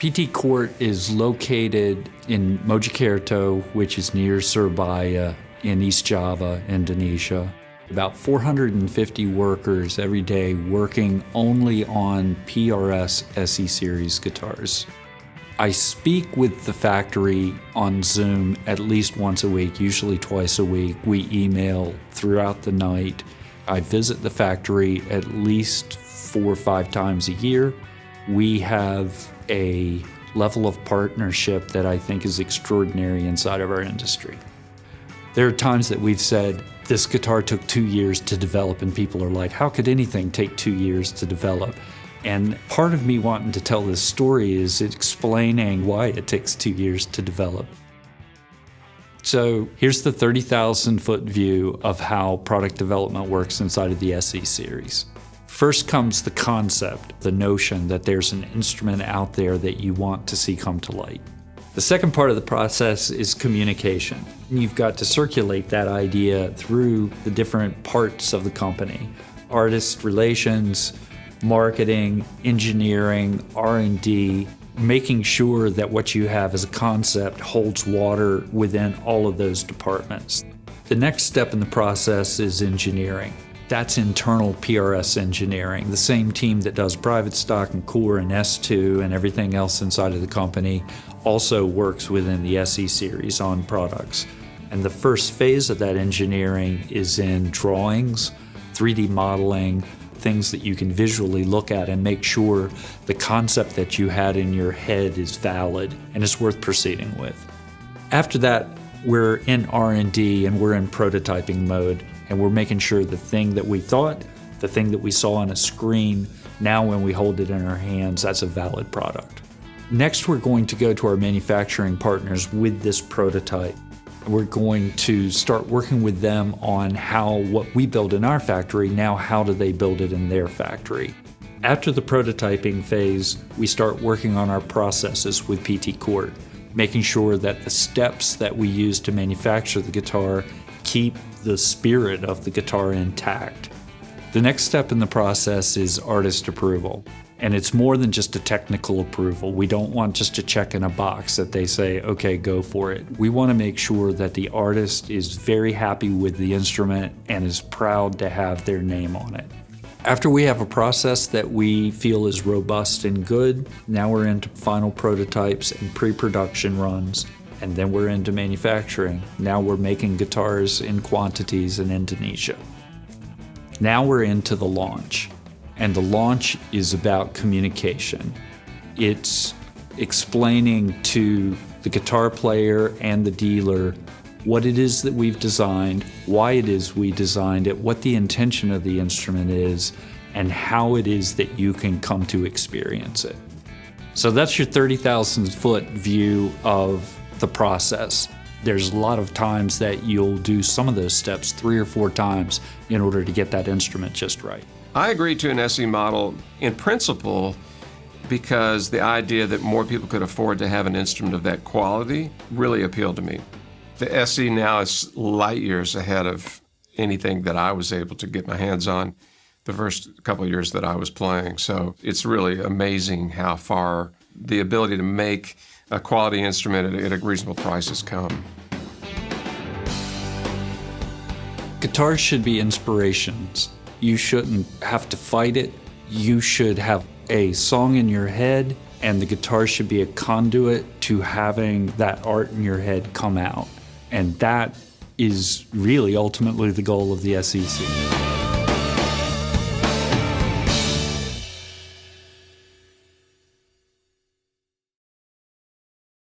PT Court is located in Mojokerto, which is near Surabaya in East Java, Indonesia. About 450 workers every day working only on PRS SE series guitars. I speak with the factory on Zoom at least once a week, usually twice a week. We email throughout the night. I visit the factory at least 4 or 5 times a year. We have a level of partnership that I think is extraordinary inside of our industry. There are times that we've said, this guitar took 2 years to develop, and people are like, how could anything take 2 years to develop? And part of me wanting to tell this story is explaining why it takes 2 years to develop. So here's the 30,000-foot view of how product development works inside of the SE series. First comes the concept, the notion that there's an instrument out there that you want to see come to light. The second part of the process is communication. You've got to circulate that idea through the different parts of the company: artist relations, marketing, engineering, R&D, making sure that what you have as a concept holds water within all of those departments. The next step in the process is engineering. That's internal PRS engineering. The same team that does private stock and core and S2 and everything else inside of the company also works within the SE series on products. And the first phase of that engineering is in drawings, 3D modeling, things that you can visually look at and make sure the concept that you had in your head is valid and is worth proceeding with. After that, we're in R&D and we're in prototyping mode, and we're making sure the thing that we thought, the thing that we saw on a screen, now when we hold it in our hands, that's a valid product. Next, we're going to go to our manufacturing partners with this prototype. We're going to start working with them on how what we build in our factory, now how do they build it in their factory. After the prototyping phase, we start working on our processes with PT Court, making sure that the steps that we use to manufacture the guitar keep the spirit of the guitar intact. The next step in the process is artist approval. And it's more than just a technical approval. We don't want just to check in a box that they say, okay, go for it. We want to make sure that the artist is very happy with the instrument and is proud to have their name on it. After we have a process that we feel is robust and good, now we're into final prototypes and pre-production runs, and then we're into manufacturing. Now we're making guitars in quantities in Indonesia. Now we're into the launch. And the launch is about communication. It's explaining to the guitar player and the dealer what it is that we've designed, why it is we designed it, what the intention of the instrument is, and how it is that you can come to experience it. So that's your 30,000-foot view of the process. There's a lot of times that you'll do some of those steps 3 or 4 times in order to get that instrument just right. I agreed to an SE model in principle because the idea that more people could afford to have an instrument of that quality really appealed to me. The SE now is light years ahead of anything that I was able to get my hands on the first couple of years that I was playing. So it's really amazing how far the ability to make a quality instrument at a reasonable price has come. Guitars should be inspirations. You shouldn't have to fight it. You should have a song in your head, and the guitar should be a conduit to having that art in your head come out. And that is really ultimately the goal of the SEC.